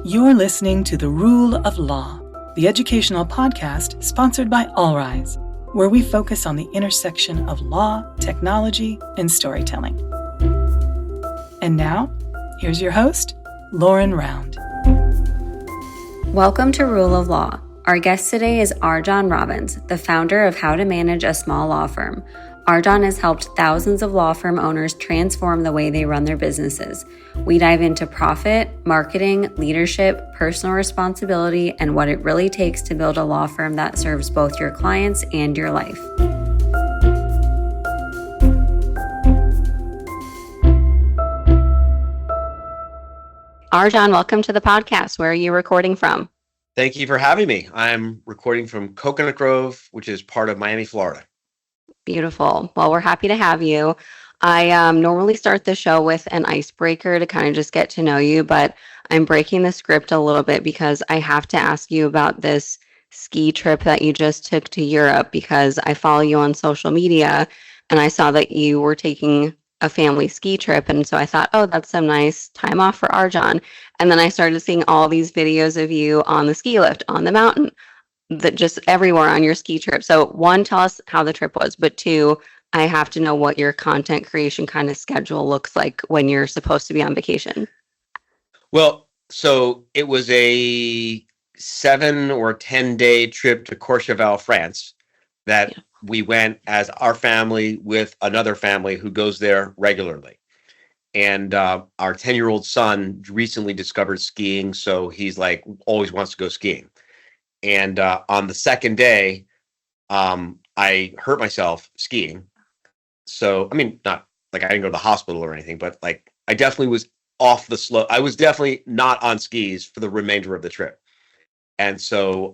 You're listening to The Rule of Law, the educational podcast sponsored by All Rise, where we focus on the intersection of law, technology, and storytelling. And now, here's your host, Lauren Round. Welcome to Rule of Law. Our guest today is RJon Robins, the founder of How to Manage a Small Law Firm. RJon has helped thousands of law firm owners transform the way they run their businesses. We dive into profit, marketing, leadership, personal responsibility, and what it really takes to build a law firm that serves both your clients and your life. RJon, welcome to the podcast. Where are you recording from? Thank you for having me. I'm recording from Coconut Grove, which is part of Miami, Florida. Beautiful. Well, we're happy to have you. I normally start the show with an icebreaker to kind of just get to know you, but I'm breaking the script a little bit because I have to ask you about this ski trip that you just took to Europe, because I follow you on social media and I saw that you were taking a family ski trip. And so I thought, oh, that's some nice time off for RJon. And then I started seeing all these videos of you on the ski lift, on the mountain, that just everywhere on your ski trip. So one, tell us how the trip was, but two, I have to know what your content creation kind of schedule looks like when you're supposed to be on vacation. Well, so it was a 7 or 10 day trip to Courchevel, France, that we went as our family with another family who goes there regularly. And our 10-year-old son recently discovered skiing, so he's like always wants to go skiing. And on the second day, I hurt myself skiing. So, I mean, not like I didn't go to the hospital or anything, but like I definitely was off the slope. I was definitely not on skis for the remainder of the trip. And so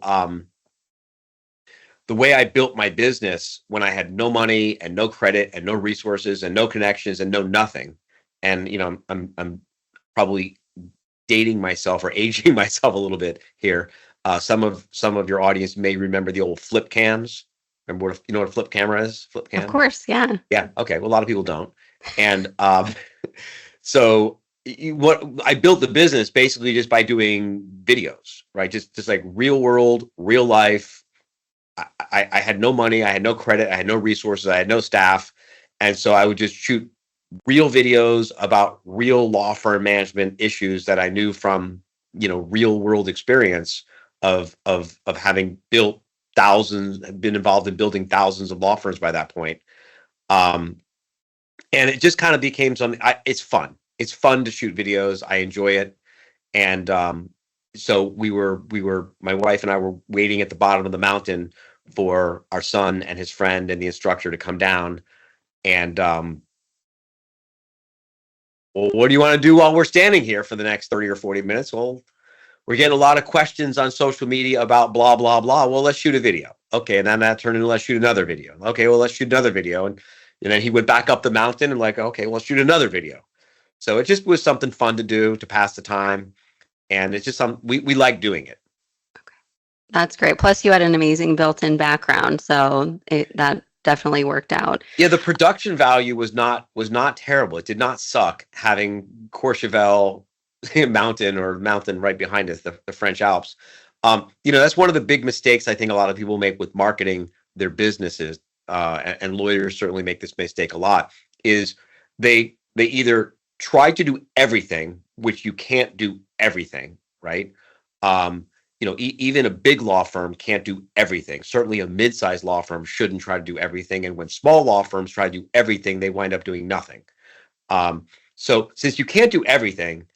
the way I built my business when I had no money and no credit and no resources and no connections and no nothing. And, you know, I'm probably dating myself or aging myself a little bit here. Some of your audience may remember the old flip cams. Remember what, you know what a flip camera is? Flip cam? Of course, yeah. Yeah. Okay. Well, a lot of people don't. And so what I built the business basically just by doing videos, right? Just like real world, real life. I had no money. I had no credit. I had no resources. I had no staff. And so I would just shoot real videos about real law firm management issues that I knew from, you know, real world experience of having built thousands, been involved in building thousands of law firms by that point. And it just kind of became something. It's fun. It's fun to shoot videos. I enjoy it. And so we were, my wife and I were waiting at the bottom of the mountain for our son and his friend and the instructor to come down. And well, what do you want to do while we're standing here for the next 30 or 40 minutes? Well, we're getting a lot of questions on social media about blah, blah, blah. Well, let's shoot a video. Okay. And then that turned into let's shoot another video. Okay. Well, let's shoot another video. And then he went back up the mountain and like, okay, well, let's shoot another video. So it just was something fun to do to pass the time. And it's just we like doing it. Okay. That's great. Plus you had an amazing built-in background. So that definitely worked out. Yeah. The production value was not terrible. It did not suck having Courchevel mountain right behind us, the French Alps. You know, that's one of the big mistakes I think a lot of people make with marketing their businesses, and lawyers certainly make this mistake a lot, is they either try to do everything, which you can't do everything, right? You know, even a big law firm can't do everything. Certainly a mid-sized law firm shouldn't try to do everything. And when small law firms try to do everything, they wind up doing nothing. So since you can't do everything,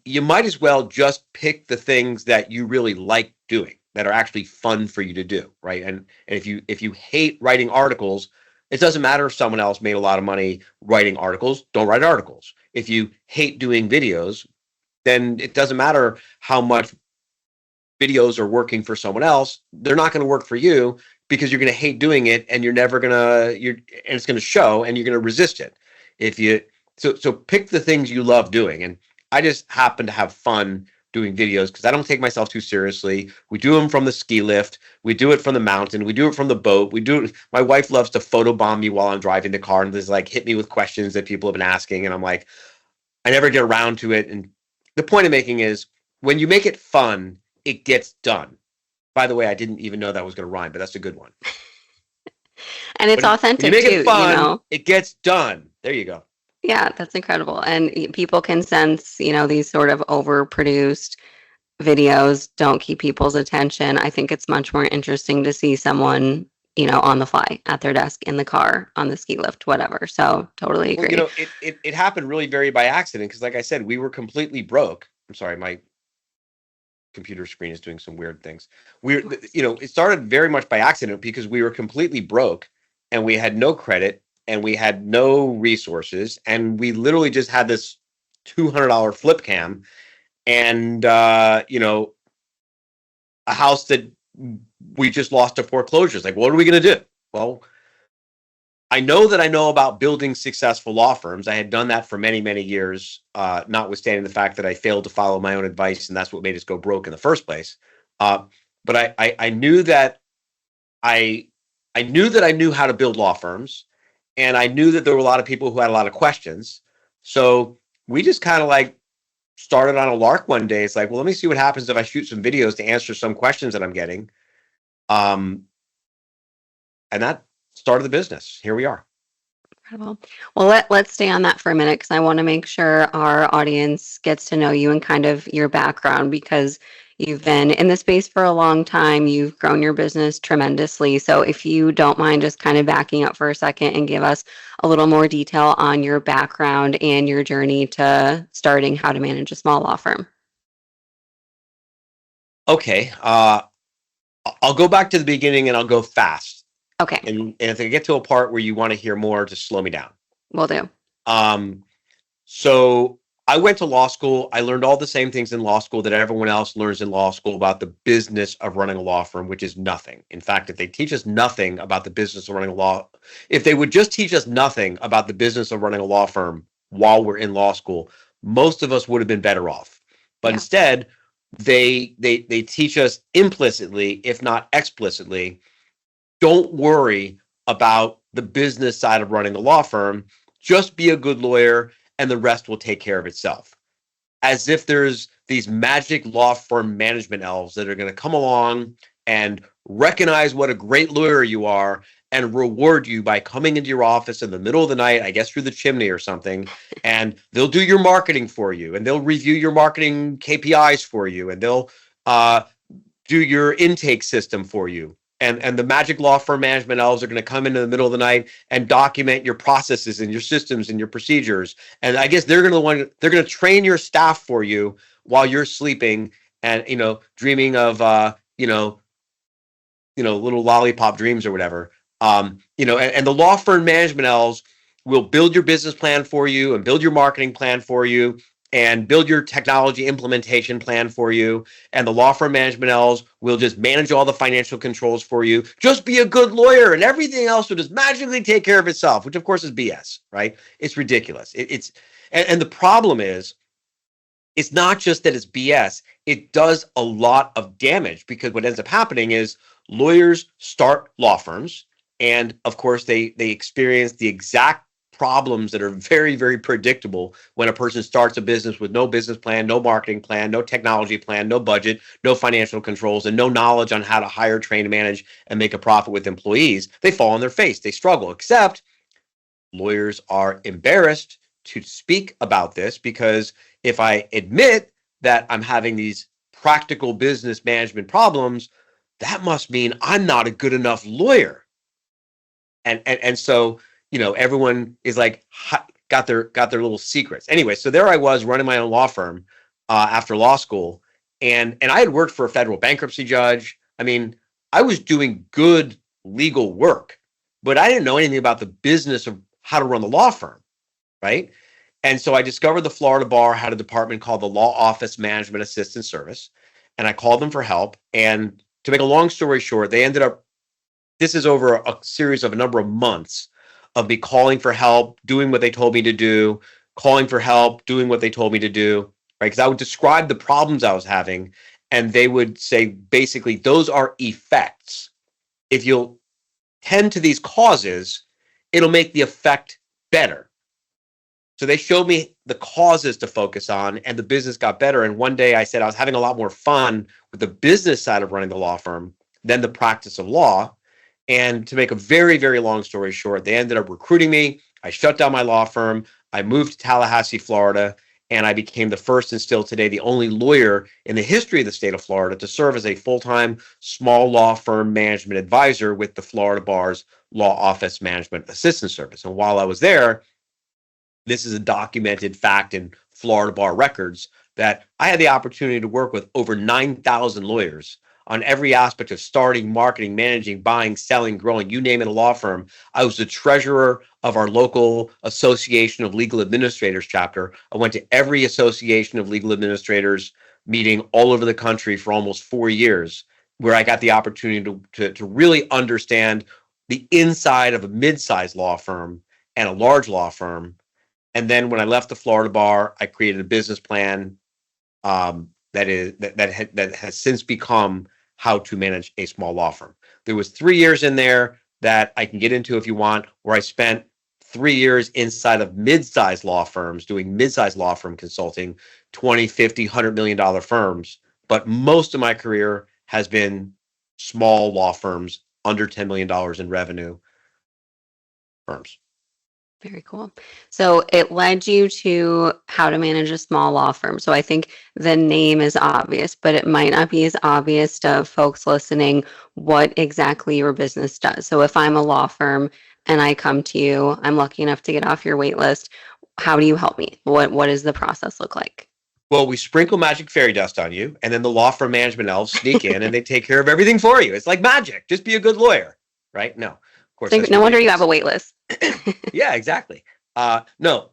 you might as well just pick the things that you really like doing, that are actually fun for you to do, right? And if you hate writing articles, it doesn't matter if someone else made a lot of money writing articles. Don't write articles. If you hate doing videos, then it doesn't matter how much videos are working for someone else. They're not going to work for you because you're going to hate doing it, and and it's going to show, and you're going to resist it. So pick the things you love doing. And I just happen to have fun doing videos because I don't take myself too seriously. We do them from the ski lift. We do it from the mountain. We do it from the boat. My wife loves to photobomb me while I'm driving the car and just like hit me with questions that people have been asking. And I'm like, I never get around to it. And the point I'm making is when you make it fun, it gets done. By the way, I didn't even know that was going to rhyme, but that's a good one. And it's When you authentic make too, it fun, it gets done. There you go. Yeah, that's incredible. And people can sense, these sort of overproduced videos don't keep people's attention. I think it's much more interesting to see someone, on the fly at their desk, in the car, on the ski lift, whatever. So totally Well, agree. it happened really very by accident because, like I said, we were completely broke. I'm sorry, my computer screen is doing some weird things. It started very much by accident because we were completely broke and we had no credit and we had no resources and we literally just had this $200 flip cam and a house that we just lost to foreclosures. Like, what are we going to do? Well, I know that I know about building successful law firms. I had done that for many, many years, notwithstanding the fact that I failed to follow my own advice, and that's what made us go broke in the first place. But I knew that I knew that I knew how to build law firms, and I knew that there were a lot of people who had a lot of questions. So we just kind of like started on a lark one day. It's like, well, let me see what happens if I shoot some videos to answer some questions that I'm getting. And that started the business. Here we are. Incredible. Well, let's stay on that for a minute because I want to make sure our audience gets to know you and kind of your background because you've been in the space for a long time. You've grown your business tremendously. So if you don't mind just kind of backing up for a second and give us a little more detail on your background and your journey to starting How to Manage a Small Law Firm. Okay. I'll go back to the beginning and I'll go fast. Okay. And if I get to a part where you want to hear more, just slow me down. Will do. So I went to law school. I learned all the same things in law school that everyone else learns in law school about the business of running a law firm, which is nothing. In fact, if they teach us nothing about the business of running if they would just teach us nothing about the business of running a law firm while we're in law school, most of us would have been better off. But instead, they teach us implicitly, if not explicitly, don't worry about the business side of running a law firm. Just be a good lawyer and the rest will take care of itself. As if there's these magic law firm management elves that are going to come along and recognize what a great lawyer you are and reward you by coming into your office in the middle of the night, I guess through the chimney or something, and they'll do your marketing for you and they'll review your marketing KPIs for you and they'll do your intake system for you. And the magic law firm management elves are going to come into the middle of the night and document your processes and your systems and your procedures. And I guess they're going to train your staff for you while you're sleeping and dreaming of little lollipop dreams or whatever. And the law firm management elves will build your business plan for you and build your marketing plan for you and build your technology implementation plan for you. And the law firm management elves will just manage all the financial controls for you. Just be a good lawyer and everything else will just magically take care of itself, which of course is BS, right? It's ridiculous. And the problem is, it's not just that it's BS. It does a lot of damage because what ends up happening is lawyers start law firms. And of course, they experience the exact problems that are very, very predictable when a person starts a business with no business plan, no marketing plan, no technology plan, no budget, no financial controls, and no knowledge on how to hire, train, manage, and make a profit with employees. They fall on their face. They struggle, except lawyers are embarrassed to speak about this because if I admit that I'm having these practical business management problems, that must mean I'm not a good enough lawyer. And so everyone is like got their little secrets. Anyway, so there I was running my own law firm after law school, and I had worked for a federal bankruptcy judge. I mean, I was doing good legal work, but I didn't know anything about the business of how to run the law firm, right? And so I discovered the Florida bar had a department called the Law Office Management Assistance Service, and I called them for help. And to make a long story short, they ended up. This is over a series of a number of months of me calling for help, doing what they told me to do, calling for help, doing what they told me to do, right? Because I would describe the problems I was having, and they would say, basically, those are effects. If you'll tend to these causes, it'll make the effect better. So they showed me the causes to focus on, and the business got better. And one day I said I was having a lot more fun with the business side of running the law firm than the practice of law. And to make a very, very long story short, they ended up recruiting me. I shut down my law firm. I moved to Tallahassee, Florida, and I became the first and still today the only lawyer in the history of the state of Florida to serve as a full-time small law firm management advisor with the Florida Bar's Law Office Management Assistance Service. And while I was there, this is a documented fact in Florida Bar records that I had the opportunity to work with over 9,000 lawyers on every aspect of starting, marketing, managing, buying, selling, growing, you name it, a law firm. I was the treasurer of our local Association of Legal Administrators chapter. I went to every Association of Legal Administrators meeting all over the country for almost 4 years, where I got the opportunity to really understand the inside of a mid-sized law firm and a large law firm. And then when I left the Florida Bar, I created a business plan that has since become how to manage a small law firm. There was 3 years in there that I can get into if you want, where I spent 3 years inside of mid-sized law firms doing mid-sized law firm consulting, 20, 50, $100 million firms. But most of my career has been small law firms, under $10 million in revenue firms. Very cool. So it led you to how to manage a small law firm. So I think the name is obvious, but it might not be as obvious to folks listening what exactly your business does. So if I'm a law firm and I come to you, I'm lucky enough to get off your wait list. How do you help me? What does the process look like? Well, we sprinkle magic fairy dust on you, and then the law firm management elves sneak in and they take care of everything for you. It's like magic. Just be a good lawyer, right? No, of course. No wonder you have a wait list. Yeah, exactly. Look,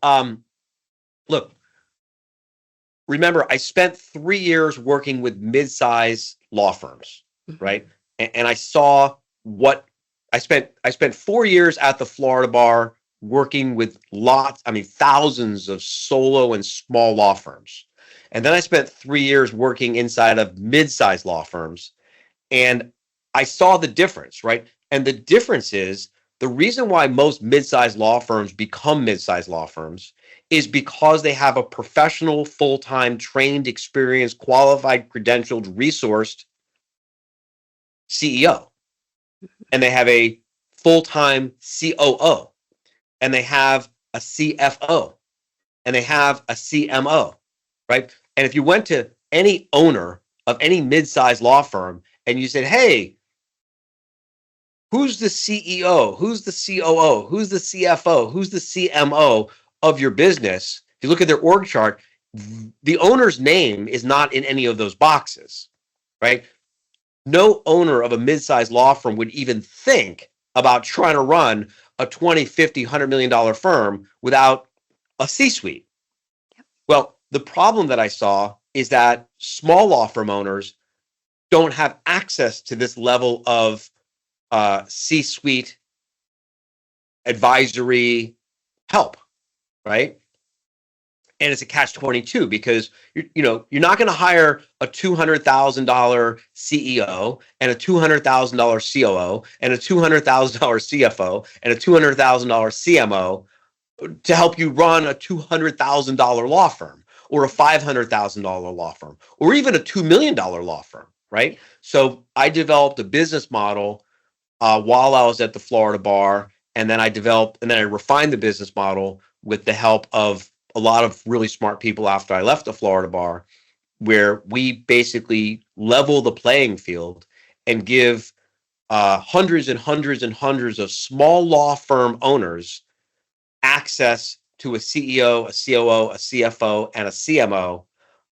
remember, I spent 3 years working with mid-size law firms, right? And I saw what I spent 4 years at the Florida Bar working with thousands of solo and small law firms. And then I spent 3 years working inside of mid-sized law firms, and I saw the difference, right? And the difference is, the reason why most mid-sized law firms become mid-sized law firms is because they have a professional, full-time, trained, experienced, qualified, credentialed, resourced CEO. And they have a full-time COO. And they have a CFO. And they have a CMO, right? And if you went to any owner of any mid-sized law firm and you said, hey, who's the CEO? Who's the COO? Who's the CFO? Who's the CMO of your business? If you look at their org chart, the owner's name is not in any of those boxes, right? No owner of a mid-sized law firm would even think about trying to run a 20, 50, $100 million firm without a C-suite. Yep. Well, the problem that I saw is that small law firm owners don't have access to this level of C-suite advisory help, right? And it's a catch-22 because you're not going to hire a $200,000 CEO and a $200,000 COO and a $200,000 CFO and a $200,000 CMO to help you run a $200,000 law firm or a $500,000 law firm or even a $2 million law firm, right? So I developed a business model while I was at the Florida Bar, and then I refined the business model with the help of a lot of really smart people after I left the Florida Bar, where we basically level the playing field and give hundreds and hundreds and hundreds of small law firm owners access to a CEO, a COO, a CFO, and a CMO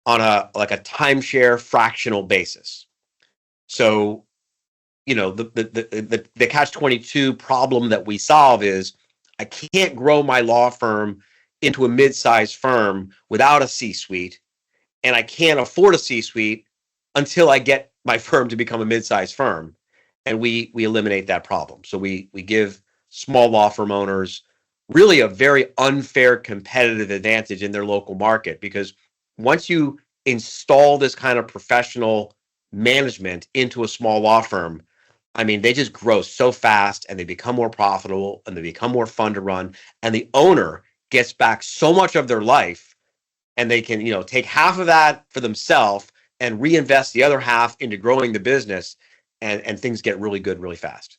on a timeshare fractional basis. So, the catch-22 problem that we solve is I can't grow my law firm into a mid-sized firm without a C-suite, and I can't afford a C-suite until I get my firm to become a mid-sized firm, and we eliminate that problem. So we give small law firm owners really a very unfair competitive advantage in their local market, because once you install this kind of professional management into a small law firm, they just grow so fast and they become more profitable and they become more fun to run, and the owner gets back so much of their life and they can, take half of that for themselves and reinvest the other half into growing the business, and things get really good really fast.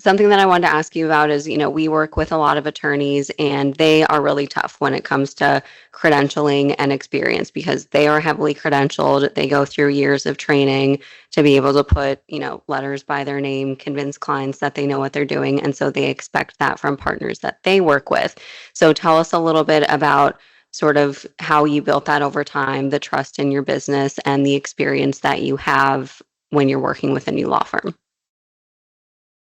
Something that I wanted to ask you about is, we work with a lot of attorneys and they are really tough when it comes to credentialing and experience because they are heavily credentialed. They go through years of training to be able to put, letters by their name, convince clients that they know what they're doing. And so they expect that from partners that they work with. So tell us a little bit about sort of how you built that over time, the trust in your business and the experience that you have when you're working with a new law firm.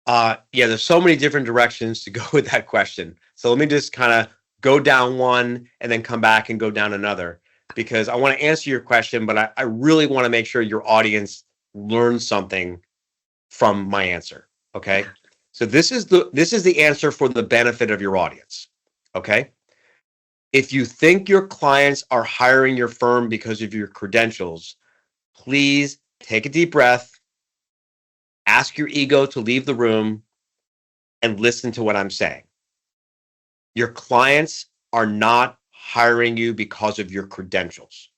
Yeah, there's so many different directions to go with that question. So let me just kind of go down one and then come back and go down another, because I want to answer your question, but I really want to make sure your audience learns something from my answer. Okay. So this is the answer for the benefit of your audience. Okay. If you think your clients are hiring your firm because of your credentials, please take a deep breath, ask your ego to leave the room, and listen to what I'm saying. Your clients are not hiring you because of your credentials.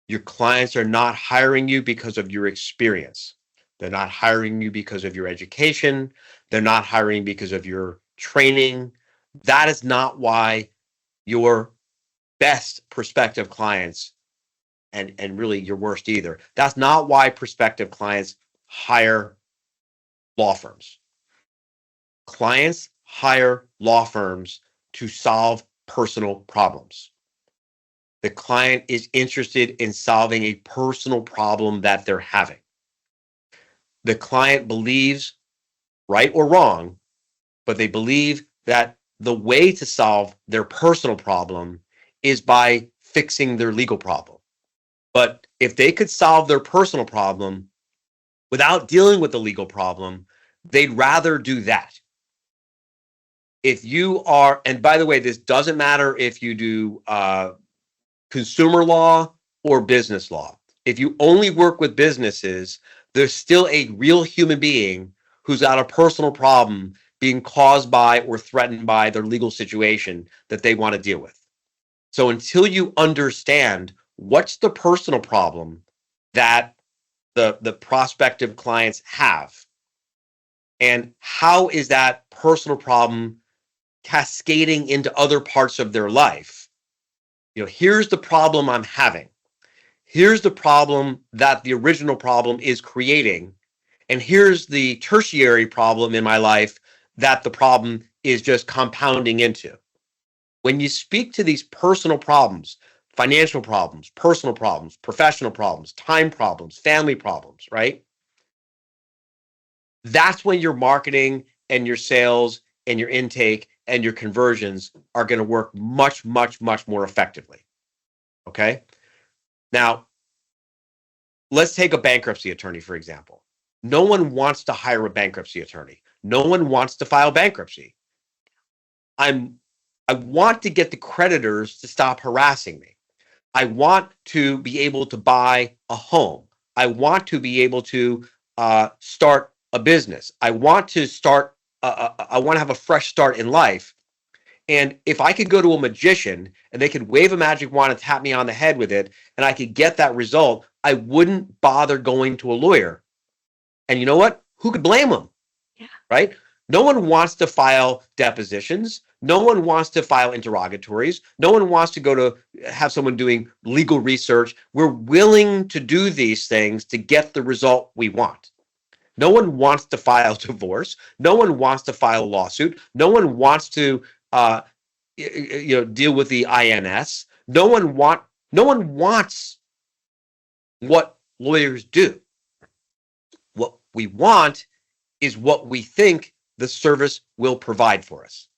Your clients are not hiring you because of your experience. They're not hiring you because of your education. They're not hiring because of your training. That is not why your best prospective clients, and really your worst either, that's not why prospective clients hire law firms. Clients hire law firms to solve personal problems. The client is interested in solving a personal problem that they're having. The client believes, right or wrong, but they believe that the way to solve their personal problem is by fixing their legal problem. But if they could solve their personal problem without dealing with the legal problem, they'd rather do that. If you are, and by the way, this doesn't matter if you do consumer law or business law. If you only work with businesses, there's still a real human being who's got a personal problem being caused by or threatened by their legal situation that they want to deal with. So until you understand what's the personal problem that the prospective clients have, and how is that personal problem cascading into other parts of their life, here's the problem I'm having. Here's the problem that the original problem is creating. And here's the tertiary problem in my life that the problem is just compounding into. When you speak to these personal problems, financial problems, personal problems, professional problems, time problems, family problems, right? That's when your marketing and your sales and your intake and your conversions are going to work much, much, much more effectively. Okay? Now, let's take a bankruptcy attorney, for example. No one wants to hire a bankruptcy attorney. No one wants to file bankruptcy. I want to get the creditors to stop harassing me. I want to be able to buy a home. I want to be able to start a business. I want to have a fresh start in life. And if I could go to a magician and they could wave a magic wand and tap me on the head with it, and I could get that result, I wouldn't bother going to a lawyer. And you know what? Who could blame them? Yeah. Right? No one wants to file depositions. No one wants to file interrogatories. No one wants to go to have someone doing legal research. We're willing to do these things to get the result we want. No one wants to file divorce. No one wants to file a lawsuit. No one wants to deal with the INS. No one wants what lawyers do. What we want is what we think the service will provide for us.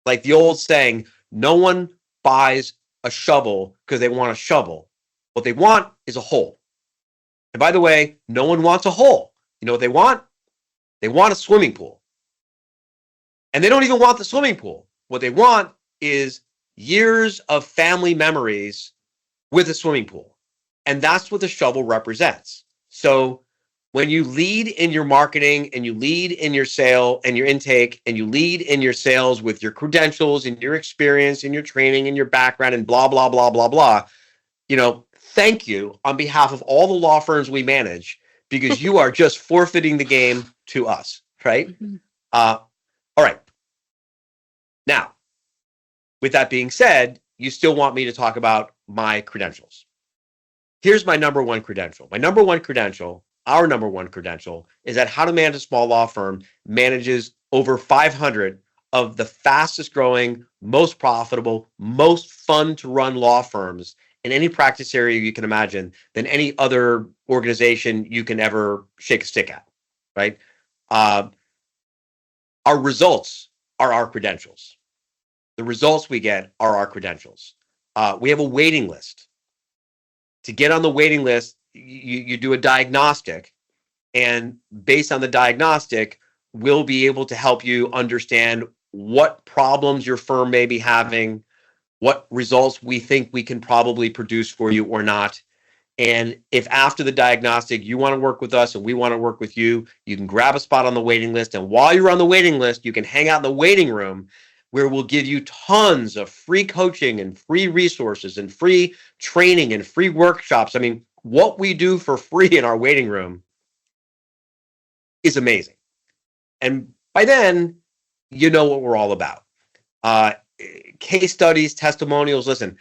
Like the old saying, no one buys a shovel because they want a shovel. What they want is a hole. And by the way, no one wants a hole. You know what they want? They want a swimming pool. And they don't even want the swimming pool. What they want is years of family memories with a swimming pool. And that's what the shovel represents. So When you lead in your marketing and you lead in your sale and your intake and you lead in your sales with your credentials and your experience and your training and your background and blah, blah, blah, blah, blah, thank you on behalf of all the law firms we manage, because you are just forfeiting the game to us, right? Mhm. All right. Now, with that being said, you still want me to talk about my credentials. Here's my number one credential. My number one credential, our number one credential, is that How to Manage a Small Law Firm manages over 500 of the fastest growing, most profitable, most fun to run law firms in any practice area you can imagine than any other organization you can ever shake a stick at, right? Our results are our credentials. The results we get are our credentials. We have a waiting list. To get on the waiting list, you do a diagnostic, and based on the diagnostic, we'll be able to help you understand what problems your firm may be having, what results we think we can probably produce for you or not. And if after the diagnostic you want to work with us and we want to work with you, you can grab a spot on the waiting list. And while you're on the waiting list, you can hang out in the waiting room, where we'll give you tons of free coaching and free resources and free training and free workshops. I mean, what we do for free in our waiting room is amazing. And by then, you know what we're all about. Case studies, testimonials. Listen,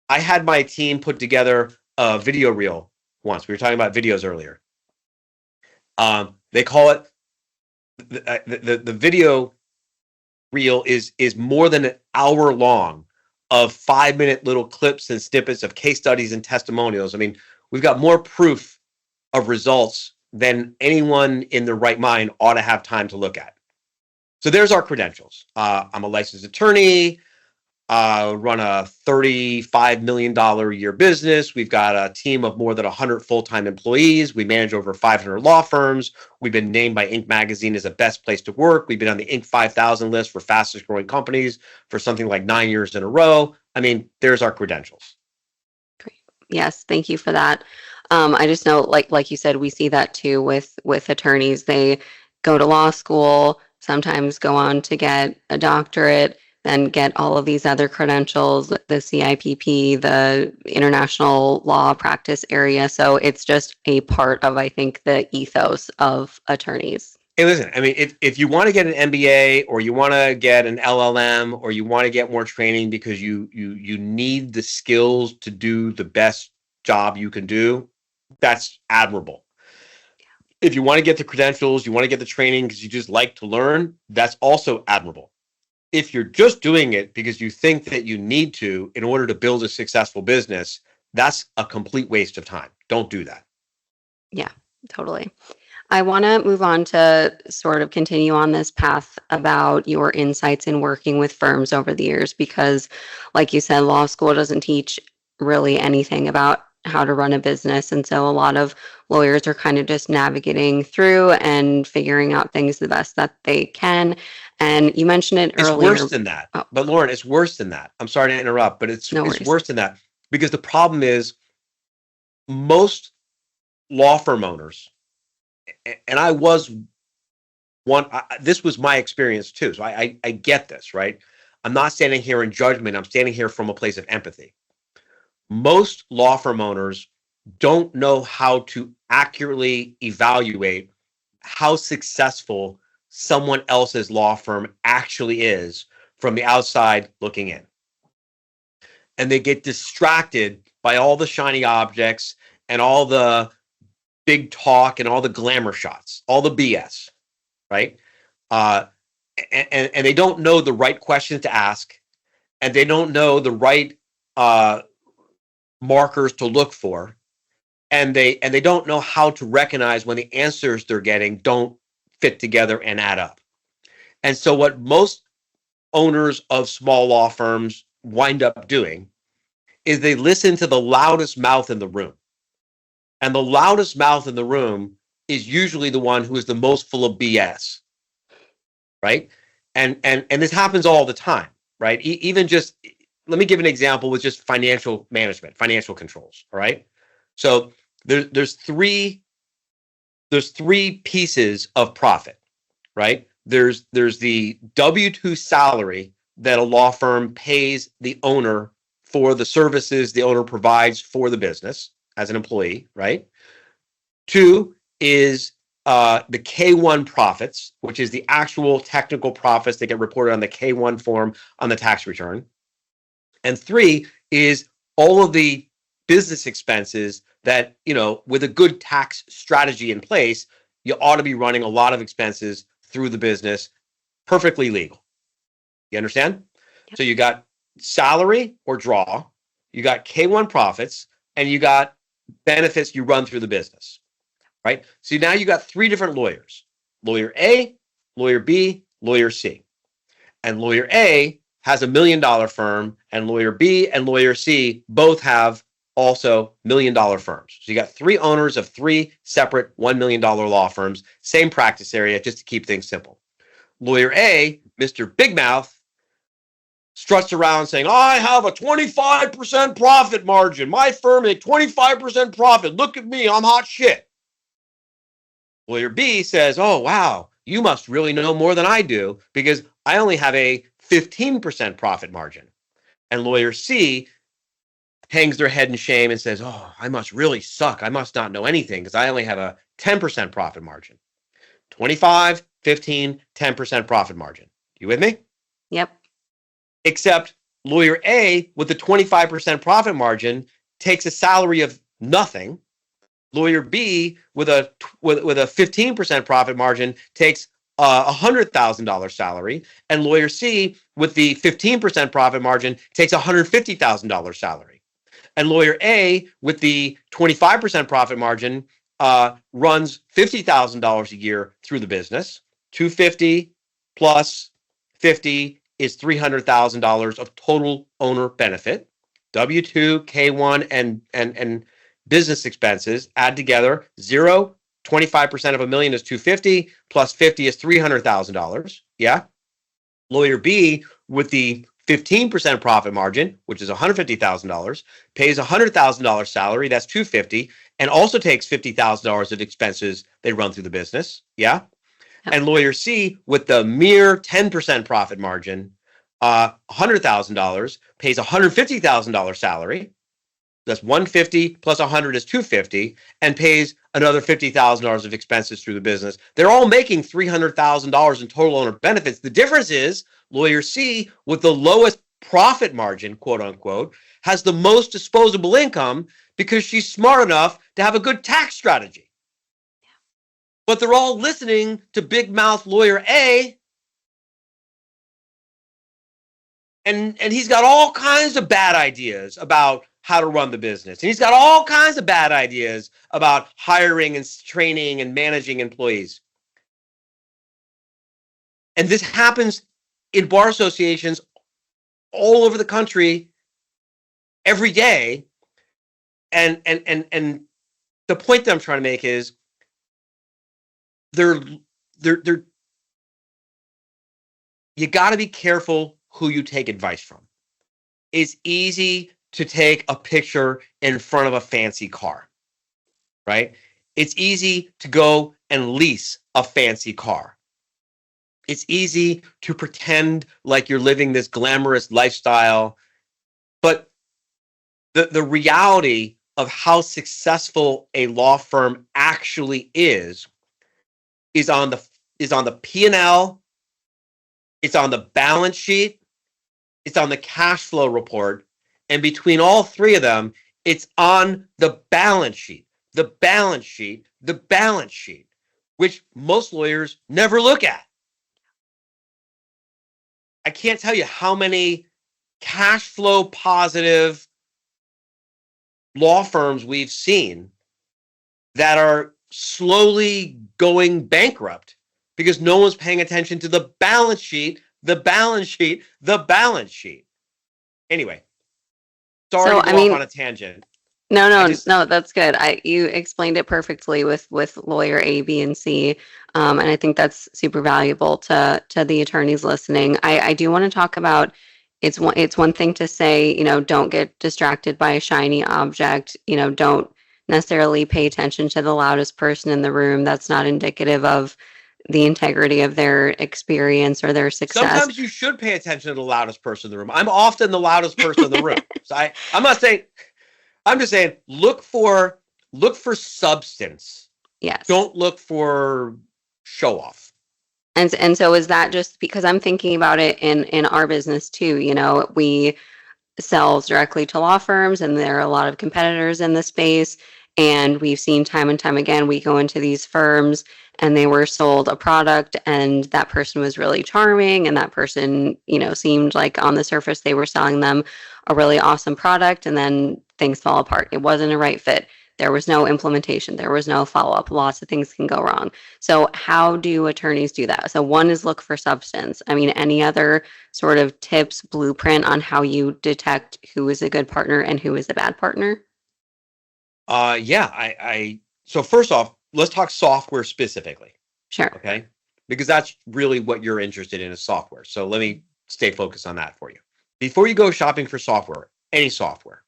I had my team put together a video reel once. We were talking about videos earlier. They call it the video reel is more than an hour long of 5-minute little clips and snippets of case studies and testimonials. I mean, we've got more proof of results than anyone in their right mind ought to have time to look at. So there's our credentials. I'm a licensed attorney, run a $35 million a year business. We've got a team of more than 100 full-time employees. We manage over 500 law firms. We've been named by Inc. magazine as the best place to work. We've been on the Inc. 5000 list for fastest growing companies for something like 9 years in a row. I mean, there's our credentials. Great. Yes, thank you for that. I just know, like you said, we see that too with attorneys. They go to law school, sometimes go on to get a doctorate, then get all of these other credentials, the CIPP, the international law practice area. So it's just a part of, I think, the ethos of attorneys. Hey, listen, I mean, if you want to get an MBA or you want to get an LLM or you want to get more training because you need the skills to do the best job you can do, that's admirable. If you want to get the credentials, you want to get the training because you just like to learn, that's also admirable. If you're just doing it because you think that you need to in order to build a successful business, that's a complete waste of time. Don't do that. Yeah, totally. I want to move on to sort of continue on this path about your insights in working with firms over the years, because, like you said, law school doesn't teach really anything about how to run a business. And so a lot of lawyers are kind of just navigating through and figuring out things the best that they can. And you mentioned it earlier. It's worse than that. Oh. But Lauren, it's worse than that. I'm sorry to interrupt, but it's worse than that, because the problem is most law firm owners, and I was one, this was my experience too. So I get this, right? I'm not standing here in judgment. I'm standing here from a place of empathy. Most law firm owners don't know how to accurately evaluate how successful someone else's law firm actually is from the outside looking in. And they get distracted by all the shiny objects and all the big talk and all the glamour shots, all the BS, right? And they don't know the right questions to ask, and they don't know the right markers to look for, and they don't know how to recognize when the answers they're getting don't fit together and add up. And so what most owners of small law firms wind up doing is they listen to the loudest mouth in the room. And the loudest mouth in the room is usually the one who is the most full of BS, right? And this happens all the time, right? Even just, let me give an example with just financial management, financial controls, all right? So there's three there's three pieces of profit, right? There's the W-2 salary that a law firm pays the owner for the services the owner provides for the business as an employee, right? Two is the K-1 profits, which is the actual technical profits that get reported on the K-1 form on the tax return. And three is all of the business expenses that, with a good tax strategy in place, you ought to be running a lot of expenses through the business, perfectly legal. You understand? Yep. So you got salary or draw, you got K-1 profits, and you got benefits you run through the business, right? So now you got three different lawyers: lawyer A, lawyer B, lawyer C. And lawyer A has $1 million firm, and lawyer B and lawyer C both have also $1 million firms. So you got three owners of three separate $1 million law firms, same practice area, just to keep things simple. Lawyer A, Mr. Big Mouth, struts around saying, I have a 25% profit margin. My firm made 25% profit. Look at me, I'm hot shit. Lawyer B says, oh, wow, you must really know more than I do because I only have a 15% profit margin. And lawyer C hangs their head in shame and says, oh, I must really suck. I must not know anything because I only have a 10% profit margin. 25, 15, 10% profit margin. You with me? Yep. Except lawyer A with the 25% profit margin takes a salary of nothing. Lawyer B with a 15% profit margin takes a $100,000 salary, and lawyer C with the 15% profit margin takes a $150,000 salary. And lawyer A with the 25% profit margin runs $50,000 a year through the business. $250 plus 50 is $300,000 of total owner benefit. W-2, K-1, and business expenses add together 0. 25% of $1 million is $250 plus 50 is $300,000. Yeah. Lawyer B with the 15% profit margin, which is $150,000, pays $100,000 salary, that's $250, and also takes $50,000 of expenses they run through the business. Yeah. Yep. And lawyer C with the mere 10% profit margin, $100,000, pays $150,000 salary. That's $150 plus $100 is $250, and pays another $50,000 of expenses through the business. They're all making $300,000 in total owner benefits. The difference is lawyer C with the lowest profit margin, quote unquote, has the most disposable income because she's smart enough to have a good tax strategy. But they're all listening to big mouth lawyer A, and he's got all kinds of bad ideas about how to run the business. And he's got all kinds of bad ideas about hiring and training and managing employees. And this happens in bar associations all over the country every day. And the point that I'm trying to make is you got to be careful who you take advice from. It's easy to take a picture in front of a fancy car, right? It's easy to go and lease a fancy car. It's easy to pretend like you're living this glamorous lifestyle, but the reality of how successful a law firm actually is on the P&L, it's on the balance sheet, it's on the cash flow report. And between all three of them, it's on the balance sheet, which most lawyers never look at. I can't tell you how many cash flow positive law firms we've seen that are slowly going bankrupt because no one's paying attention to the balance sheet. Anyway. Sorry to go off on a tangent. No, that's good. You explained it perfectly with lawyer A, B, and C, and I think that's super valuable to the attorneys listening. I do want to talk about it's one thing to say, don't get distracted by a shiny object, don't necessarily pay attention to the loudest person in the room. That's not indicative of the integrity of their experience or their success. Sometimes you should pay attention to the loudest person in the room. I'm often the loudest person in the room. So I'm not saying, I'm just saying, look for substance. Yes. Don't look for show off. And so is that just because I'm thinking about it in our business too? You know, we sell directly to law firms, and there are a lot of competitors in the space. And we've seen time and time again, we go into these firms and they were sold a product, and that person was really charming, and that person, you know, seemed like on the surface they were selling them a really awesome product, and then things fall apart. It wasn't a right fit. There was no implementation. There was no follow-up. Lots of things can go wrong. So how do attorneys do that? So one is look for substance. I mean, any other sort of tips, blueprint on how you detect who is a good partner and who is a bad partner? So first off, let's talk software specifically. Sure. Okay. Because that's really what you're interested in, is software. So let me stay focused on that for you. Before you go shopping for software, any software,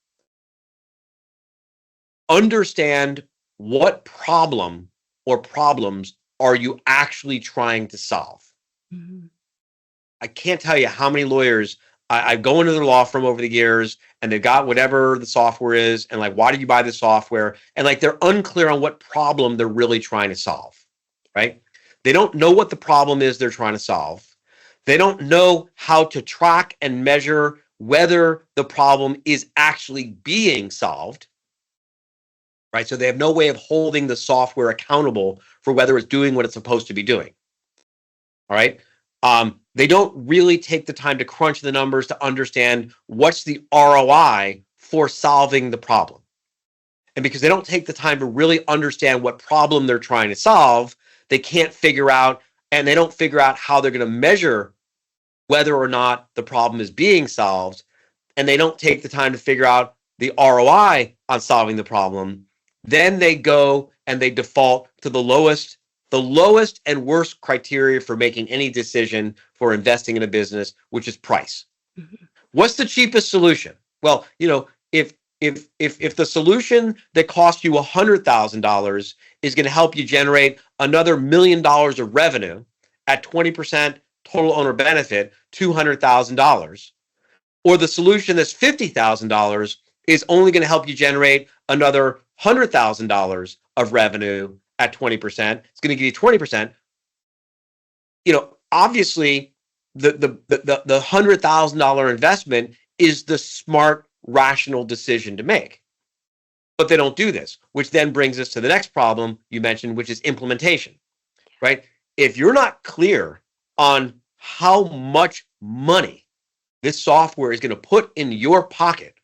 understand what problem or problems are you actually trying to solve. Mm-hmm. I can't tell you how many lawyers I go into their law firm over the years, and they've got whatever the software is, and like, why did you buy the software? And like, they're unclear on what problem they're really trying to solve, right? They don't know what the problem is they're trying to solve. They don't know how to track and measure whether the problem is actually being solved, right? So they have no way of holding the software accountable for whether it's doing what it's supposed to be doing, all right? They don't really take the time to crunch the numbers to understand what's the ROI for solving the problem. And because they don't take the time to really understand what problem they're trying to solve, they can't figure out, and they don't figure out how they're going to measure whether or not the problem is being solved. And they don't take the time to figure out the ROI on solving the problem. Then they go and they default to the lowest and worst criteria for making any decision for investing in a business, which is price. Mm-hmm. What's the cheapest solution? Well, you know, if the solution that cost you $100,000 is going to help you generate another $1 million of revenue at 20% total owner benefit, $200,000, or the solution that's $50,000 is only going to help you generate another $100,000 of revenue at 20%, it's going to give you 20%. You know, obviously, the $100,000 investment is the smart, rational decision to make. But they don't do this, which then brings us to the next problem you mentioned, which is implementation, right? If you're not clear on how much money this software is going to put in your pocket,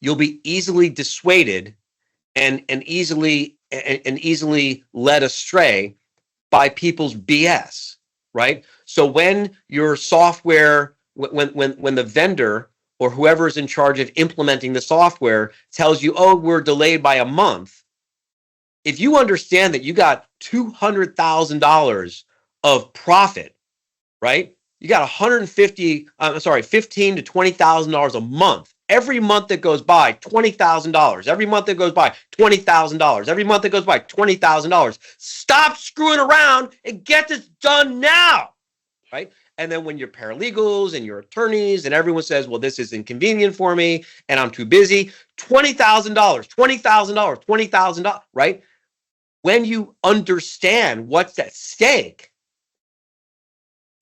you'll be easily dissuaded and easily led astray by people's BS, right? So when your software, when the vendor or whoever is in charge of implementing the software tells you, oh, we're delayed by a month, if you understand that you got $200,000 of profit, right? You got $15,000 to $20,000 a month. Every month that goes by, $20,000. Every month that goes by, $20,000. Every month that goes by, $20,000. Stop screwing around and get this done now, right? And then when your paralegals and your attorneys and everyone says, well, this is inconvenient for me and I'm too busy, $20,000, $20,000, $20,000, right? When you understand what's at stake,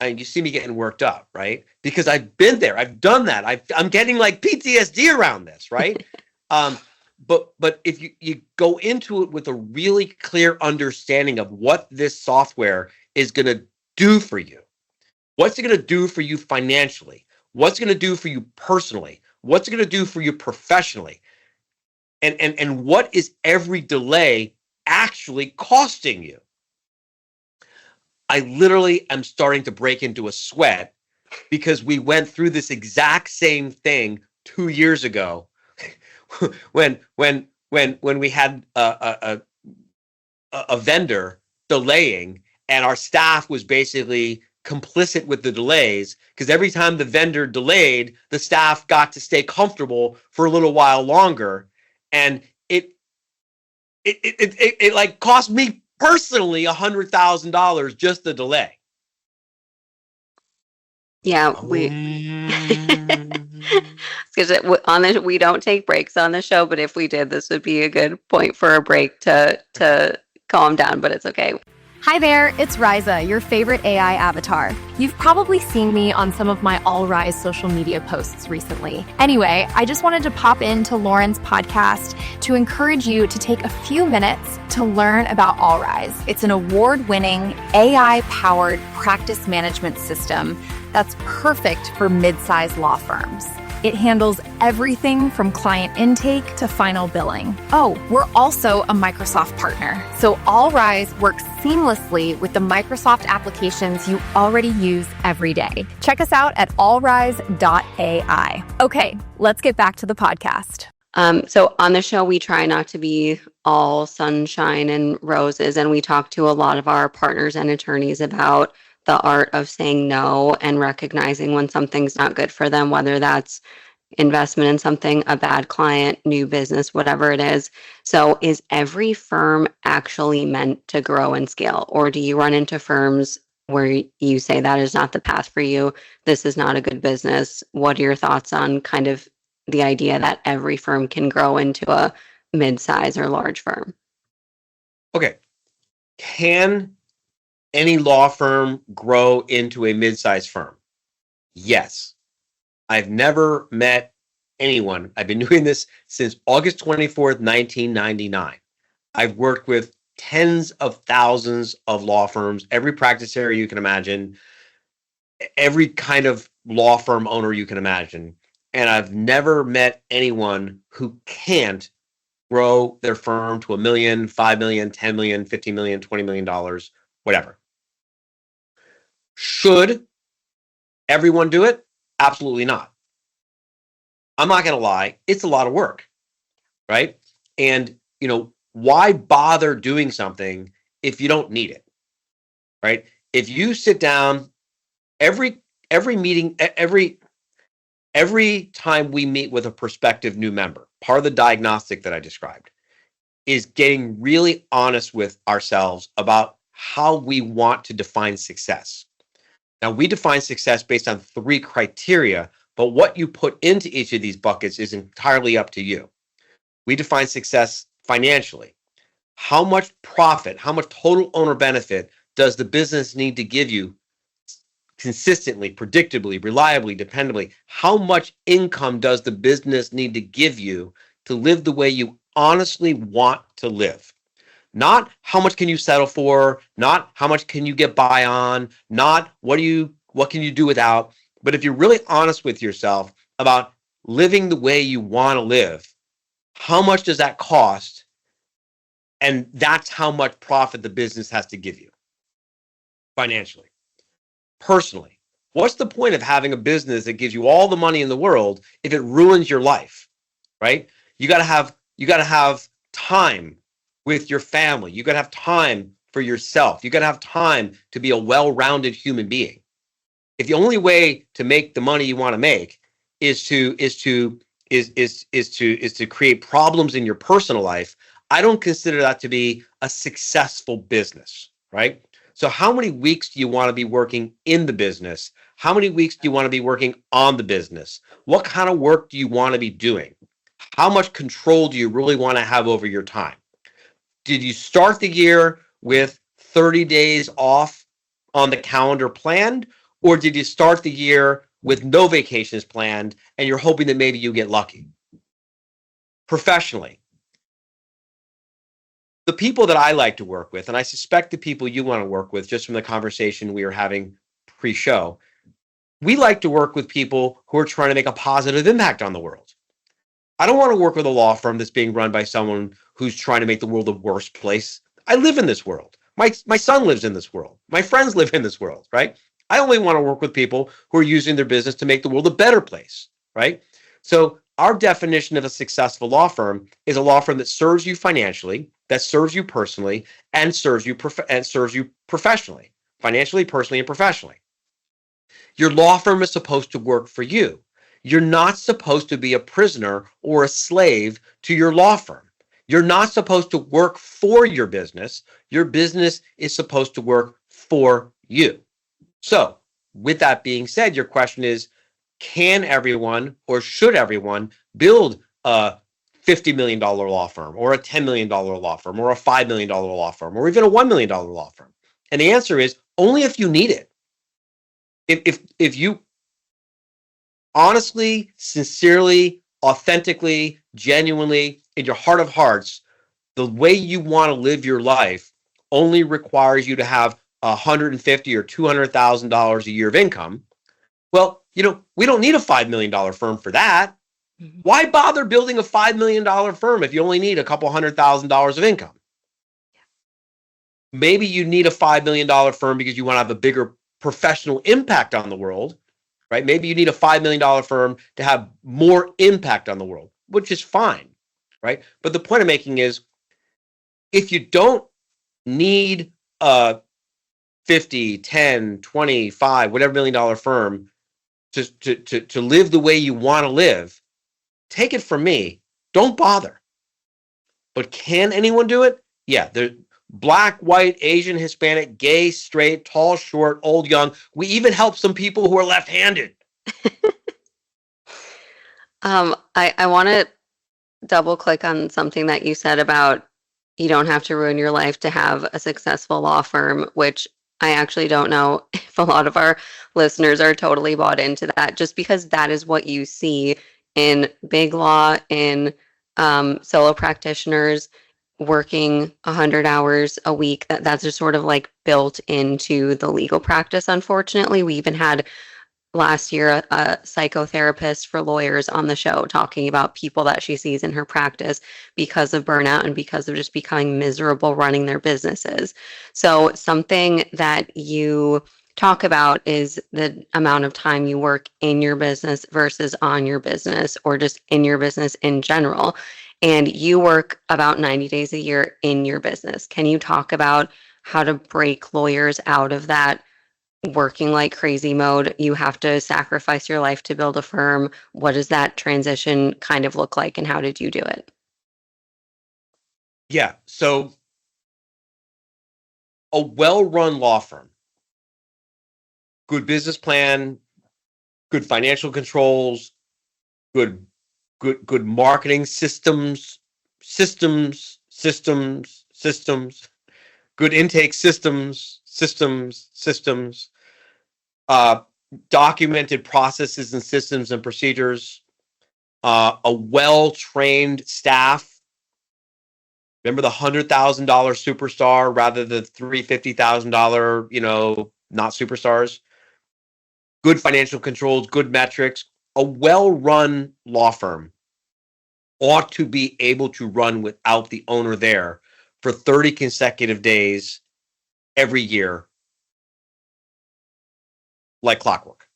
and you see me getting worked up, right? Because I've been there, I've done that. I'm getting like PTSD around this, right? But if you go into it with a really clear understanding of what this software is going to do for you, what's it going to do for you financially, what's it going to do for you personally, what's it going to do for you professionally, and what is every delay actually costing you? I literally am starting to break into a sweat because we went through this exact same thing 2 years ago when we had a vendor delaying and our staff was basically complicit with the delays because every time the vendor delayed, the staff got to stay comfortable for a little while longer. And it like cost me personally $100,000 just the delay. Yeah, because we don't take breaks on the show, but if we did, this would be a good point for a break to calm down, but it's okay. Hi there, it's Riza, your favorite AI avatar. You've probably seen me on some of my All Rise social media posts recently. Anyway, I just wanted to pop into Lauren's podcast to encourage you to take a few minutes to learn about All Rise. It's an award-winning AI-powered practice management system that's perfect for mid-sized law firms. It handles everything from client intake to final billing. Oh, we're also a Microsoft partner, so All Rise works seamlessly with the Microsoft applications you already use every day. Check us out at allrise.ai. Okay, let's get back to the podcast. So on the show, we try not to be all sunshine and roses, and we talk to a lot of our partners and attorneys about the art of saying no and recognizing when something's not good for them, whether that's investment in something, a bad client, new business, whatever it is. So is every firm actually meant to grow and scale? Or do you run into firms where you say that is not the path for you? This is not a good business. What are your thoughts on kind of the idea that every firm can grow into a mid-size or large firm? Okay. Can any law firm grow into a mid-sized firm? Yes. I've never met anyone. I've been doing this since August 24th, 1999. I've worked with tens of thousands of law firms, every practice area you can imagine, every kind of law firm owner you can imagine. And I've never met anyone who can't grow their firm to $1 million, $5 million, $10 million, $50 million, $20 million, whatever. Should everyone do it? Absolutely not. I'm not going to lie. It's a lot of work, right? And, why bother doing something if you don't need it, right? If you sit down every meeting, every time we meet with a prospective new member, part of the diagnostic that I described is getting really honest with ourselves about how we want to define success. Now, we define success based on 3 criteria, but what you put into each of these buckets is entirely up to you. We define success financially. How much profit, how much total owner benefit does the business need to give you consistently, predictably, reliably, dependably? How much income does the business need to give you to live the way you honestly want to live? Not how much can you settle for, not how much can you get by on, not what can you do without, but if you're really honest with yourself about living the way you want to live, how much does that cost? And that's how much profit the business has to give you financially. Personally, what's the point of having a business that gives you all the money in the world if it ruins your life, right? You got to have time with your family. You got to have time for yourself. You got to have time to be a well-rounded human being. If the only way to make the money you want to make is to create problems in your personal life, I don't consider that to be a successful business, right? So how many weeks do you want to be working in the business? How many weeks do you want to be working on the business? What kind of work do you want to be doing? How much control do you really want to have over your time? Did you start the year with 30 days off on the calendar planned, or did you start the year with no vacations planned and you're hoping that maybe you get lucky? Professionally, the people that I like to work with, and I suspect the people you want to work with just from the conversation we were having pre-show, we like to work with people who are trying to make a positive impact on the world. I don't want to work with a law firm that's being run by someone who's trying to make the world a worse place. I live in this world. My son lives in this world. My friends live in this world, right? I only want to work with people who are using their business to make the world a better place, right? So our definition of a successful law firm is a law firm that serves you financially, that serves you personally, and serves you professionally, financially, personally, and professionally. Your law firm is supposed to work for you. You're not supposed to be a prisoner or a slave to your law firm. You're not supposed to work for your business. Your business is supposed to work for you. So, with that being said, your question is, can everyone or should everyone build a $50 million law firm or a $10 million law firm or a $5 million law firm or even a $1 million law firm? And the answer is only if you need it. If you honestly, sincerely, authentically, genuinely, in your heart of hearts, the way you want to live your life only requires you to have $150,000 or $200,000 a year of income. Well, we don't need a $5 million firm for that. Mhm. Why bother building a $5 million firm if you only need a couple $100,000 of income? Maybe you need a $5 million firm because you want to have a bigger professional impact on the world, right? Maybe you need a $5 million firm to have more impact on the world, which is fine, right? But the point I'm making is, if you don't need a 50, 10, 25, whatever $1 million firm to live the way you want to live, take it from me, don't bother. But can anyone do it? Yeah, there's black, white, Asian, Hispanic, gay, straight, tall, short, old, young. We even help some people who are left-handed. I want to double click on something that you said about you don't have to ruin your life to have a successful law firm, which I actually don't know if a lot of our listeners are totally bought into that, just because that is what you see in big law, in solo practitioners working 100 hours a week. That's just sort of like built into the legal practice, unfortunately. We even had last year a psychotherapist for lawyers on the show talking about people that she sees in her practice because of burnout and because of just becoming miserable running their businesses. So something that you talk about is the amount of time you work in your business versus on your business, or just in your business in general. And you work about 90 days a year in your business. Can you talk about how to break lawyers out of that working like crazy mode? You have to sacrifice your life to build a firm. What does that transition kind of look like, and how did you do it? Yeah, so a well-run law firm, good business plan, good financial controls, good marketing systems, good intake systems, documented processes and systems and procedures, a well-trained staff. Remember the $100,000 superstar rather than $350,000, not superstars. Good financial controls, good metrics. A well-run law firm ought to be able to run without the owner there for 30 consecutive days every year, like clockwork.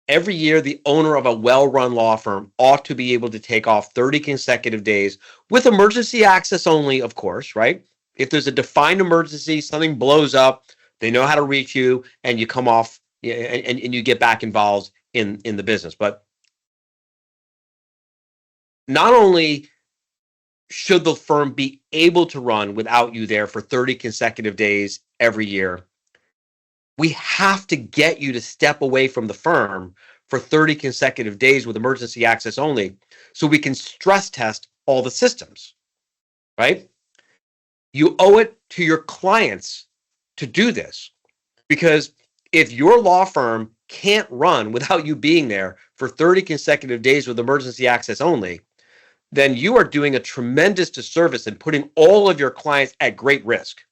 Every year, the owner of a well-run law firm ought to be able to take off 30 consecutive days with emergency access only, of course, right? If there's a defined emergency, something blows up, they know how to reach you, and you come off and you get back involved in the business. But not only should the firm be able to run without you there for 30 consecutive days every year, we have to get you to step away from the firm for 30 consecutive days with emergency access only so we can stress test all the systems, right? You owe it to your clients to do this, because if your law firm can't run without you being there for 30 consecutive days with emergency access only, then you are doing a tremendous disservice and putting all of your clients at great risk.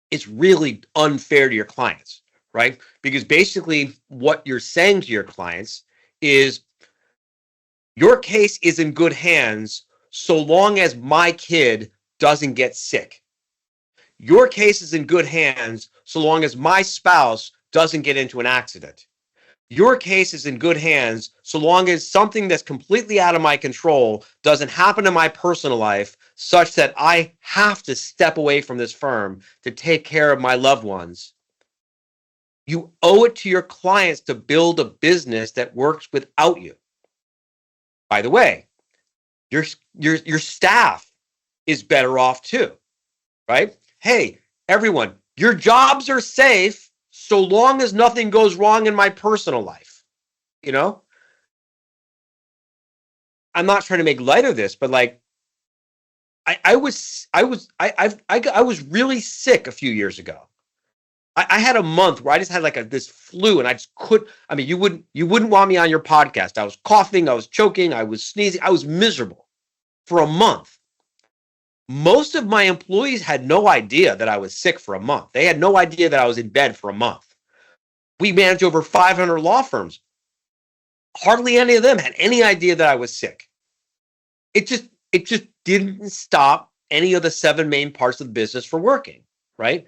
It's really unfair to your clients, right? Because basically what you're saying to your clients is, your case is in good hands so long as my kid doesn't get sick. Your case is in good hands so long as my spouse doesn't get into an accident. Your case is in good hands so long as something that's completely out of my control doesn't happen in my personal life such that I have to step away from this firm to take care of my loved ones. You owe it to your clients to build a business that works without you. By the way, your staff is better off too, right? Hey, everyone, your jobs are safe so long as nothing goes wrong in my personal life. You know, I'm not trying to make light of this, but like, I was really sick a few years ago. I had a month where I just had like this flu, and I just couldn't. I mean, you wouldn't want me on your podcast. I was coughing, I was choking, I was sneezing, I was miserable for a month. Most of my employees had no idea that I was sick for a month. They had no idea that I was in bed for a month. We manage over 500 law firms. Hardly any of them had any idea that I was sick. It just didn't stop any of the 7 main parts of the business from working, right?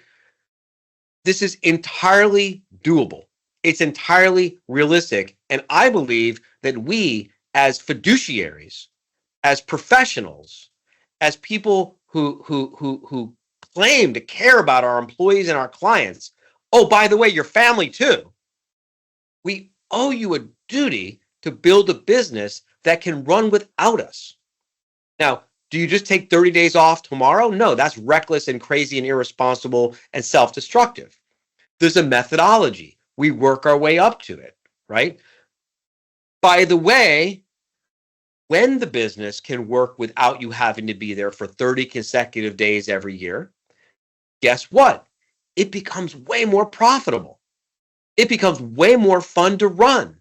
This is entirely doable. It's entirely realistic. And I believe that we, as fiduciaries, as professionals, as people who claim to care about our employees and our clients, oh, by the way, your family too, we owe you a duty to build a business that can run without us. Now, do you just take 30 days off tomorrow? No, that's reckless and crazy and irresponsible and self-destructive. There's a methodology. We work our way up to it, right? By the way, when the business can work without you having to be there for 30 consecutive days every year, guess what? It becomes way more profitable. It becomes way more fun to run.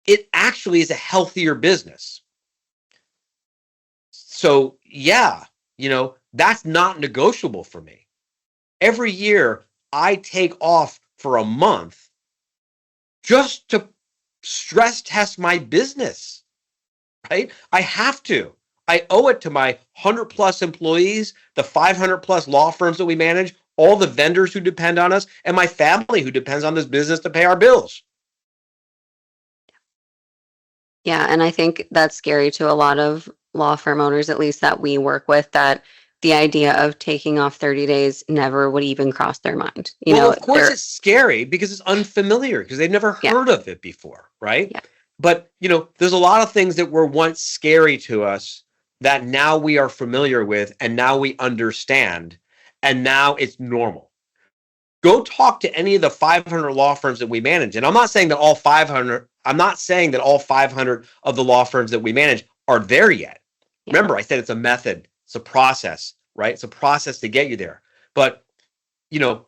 It actually is a healthier business. So yeah, that's not negotiable for me. Every year I take off for a month just to stress test my business, right? I have to. I owe it to my 100 plus employees, the 500 plus law firms that we manage, all the vendors who depend on us, and my family who depends on this business to pay our bills. Yeah, and I think that's scary to a lot of law firm owners, at least that we work with, that the idea of taking off 30 days never would even cross their mind. Of course it's scary because it's unfamiliar, because they've never heard of it before, right? Yeah. But, there's a lot of things that were once scary to us that now we are familiar with, and now we understand, and now it's normal. Go talk to any of the 500 law firms that we manage. And I'm not saying that all 500 of the law firms that we manage are there yet. Yeah. Remember, I said it's a method, it's a process, right? It's a process to get you there. But,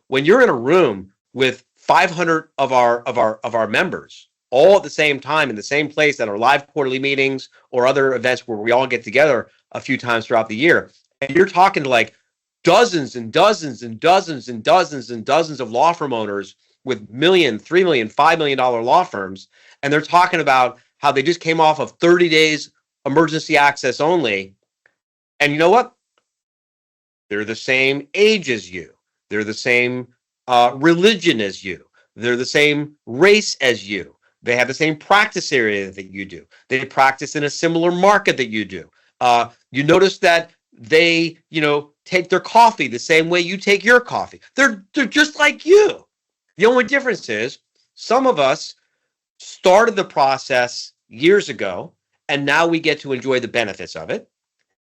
when you're in a room with 500 of our members all at the same time in the same place at our live quarterly meetings or other events where we all get together a few times throughout the year, and you're talking to like dozens and dozens and dozens and dozens and dozens of law firm owners with $1 million, $3 million, $5 million law firms, and they're talking about how they just came off of 30 days emergency access only. And you know what? They're the same age as you. They're the same religion as you. They're the same race as you. They have the same practice area that you do. They practice in a similar market that you do. You notice that they, take their coffee the same way you take your coffee. They're just like you. The only difference is some of us started the process years ago, and now we get to enjoy the benefits of it.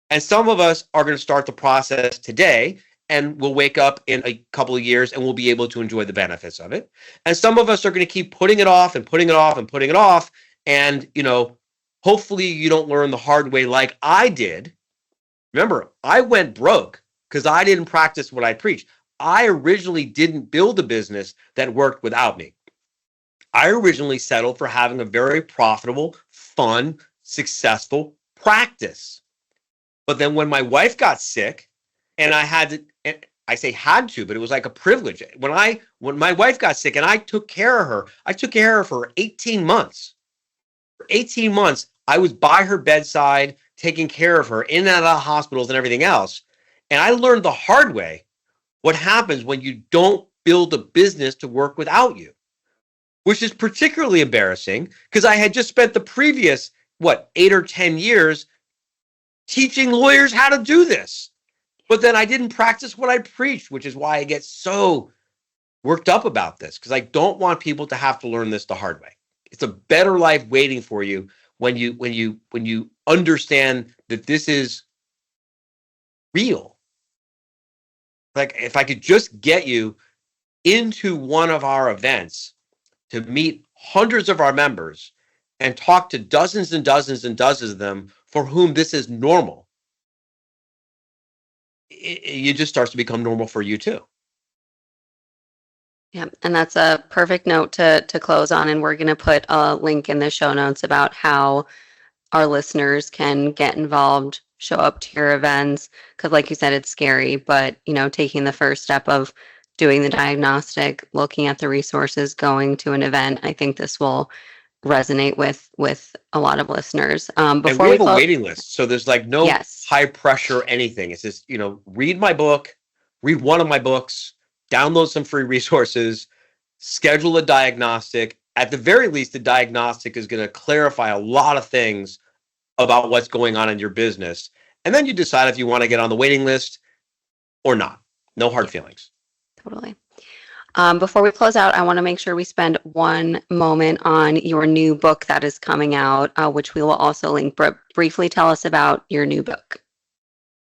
And some of us are going to start the process today, and we'll wake up in a couple of years and we'll be able to enjoy the benefits of it. And some of us are going to keep putting it off and putting it off and putting it off. And, hopefully you don't learn the hard way like I did. Remember, I went broke because I didn't practice what I preached. I originally didn't build a business that worked without me. I originally settled for having a very profitable, fun, successful practice. But then when my wife got sick, and I had to, and I say had to, but it was like a privilege. When my wife got sick and I took care of her, for 18 months. For 18 months, I was by her bedside, taking care of her in and out of hospitals and everything else. And I learned the hard way what happens when you don't build a business to work without you, which is particularly embarrassing because I had just spent the previous, 8 or 10 years teaching lawyers how to do this. But then I didn't practice what I preached, which is why I get so worked up about this, because I don't want people to have to learn this the hard way. It's a better life waiting for you when you understand that this is real. Like if I could just get you into one of our events to meet hundreds of our members and talk to dozens and dozens and dozens of them for whom this is normal, it just starts to become normal for you too. Yeah, and that's a perfect note to close on. And we're going to put a link in the show notes about how our listeners can get involved, show up to your events. Because like you said, it's scary, but taking the first step of doing the diagnostic, looking at the resources, going to an event, I think this will resonate with a lot of listeners. And Before we we have a close, waiting list, so there's like no yes, high pressure anything. It's just read my book, read one of my books, download some free resources, schedule a diagnostic. At the very least, the diagnostic is going to clarify a lot of things about what's going on in your business, and then you decide if you want to get on the waiting list or not. No hard feelings. totally. Before we close out, I want to make sure we spend one moment on your new book that is coming out, which we will also link. Briefly tell us about your new book.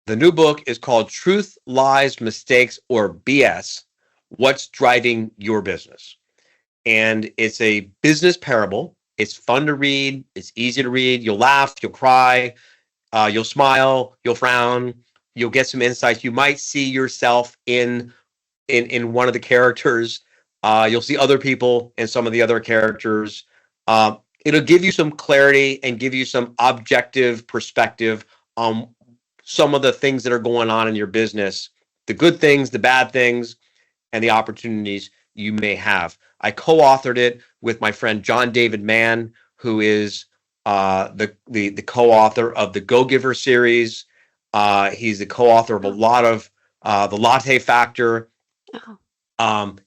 The new book is called Truth, Lies, Mistakes, or BS, What's Driving Your Business. And it's a business parable. It's fun to read. It's easy to read. You'll laugh, you'll cry, you'll smile, you'll frown, you'll get some insights. You might see yourself in one of the characters. You'll see other people in some of the other characters. It'll give you some clarity and give you some objective perspective on some of the things that are going on in your business, the good things, the bad things, and the opportunities you may have. I co-authored it with my friend John David Mann, who is the co-author of the Go Giver series. He's the co-author of a lot of the Latte Factor.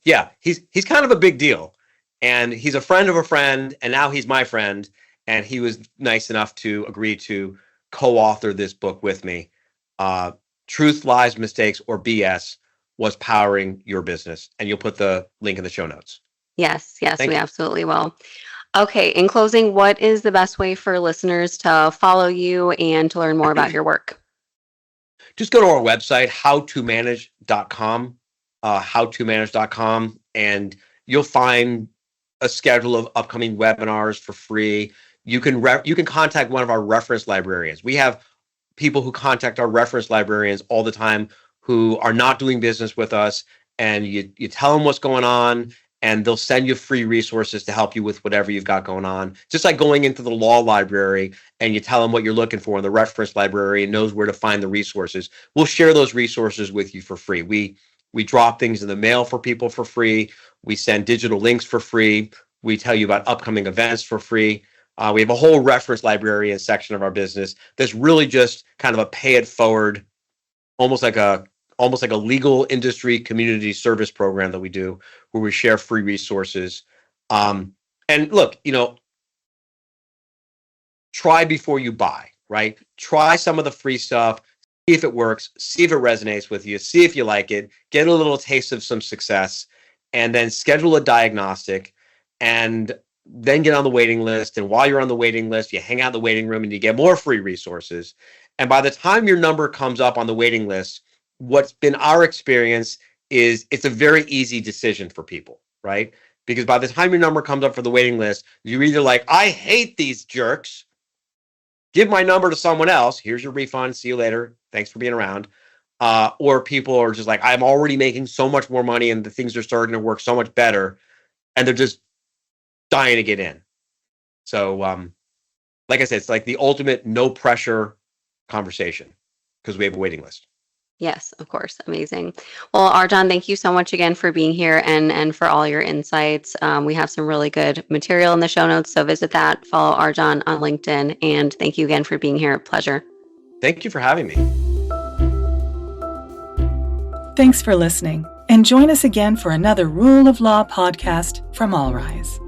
Yeah, he's kind of a big deal, and he's a friend of a friend, and now he's my friend, and he was nice enough to agree to co-author this book with me. Truth, Lies, Mistakes, or BS, What's Powering Your Business, and you'll put the link in the show notes. Yes, Thank we you. absolutely will. Okay, in closing, what is the best way for listeners to follow you and to learn more about your work? Just go to our website, howtomanage.com, howtomanage.com, and you'll find a schedule of upcoming webinars for free. You can contact one of our reference librarians. We have people who contact our reference librarians all the time who are not doing business with us, and you tell them what's going on, and they'll send you free resources to help you with whatever you've got going on. Just like going into the law library and you tell them what you're looking for, and the reference librarian knows where to find the resources. We'll share those resources with you for free. We drop things in the mail for people for free. We send digital links for free. We tell you about upcoming events for free. We have a whole reference librarian section of our business that's really just kind of a pay it forward, almost like a legal industry community service program that we do, where we share free resources. And look, try before you buy, right? Try some of the free stuff, see if it works, see if it resonates with you, see if you like it, get a little taste of some success, and then schedule a diagnostic, and then get on the waiting list. And while you're on the waiting list, you hang out in the waiting room and you get more free resources. And by the time your number comes up on the waiting list, what's been our experience is it's a very easy decision for people, right? Because by the time your number comes up for the waiting list, you're either like, I hate these jerks, give my number to someone else, here's your refund, see you later, thanks for being around. Or people are just like, I'm already making so much more money and the things are starting to work so much better, and they're just dying to get in. So like I said, it's like the ultimate no pressure conversation because we have a waiting list. Yes, of course. Amazing. Well, RJon, thank you so much again for being here and for all your insights. We have some really good material in the show notes, so visit that. Follow RJon on LinkedIn, and thank you again for being here. Pleasure. Thank you for having me. Thanks for listening, and join us again for another Rule of Law podcast from All Rise.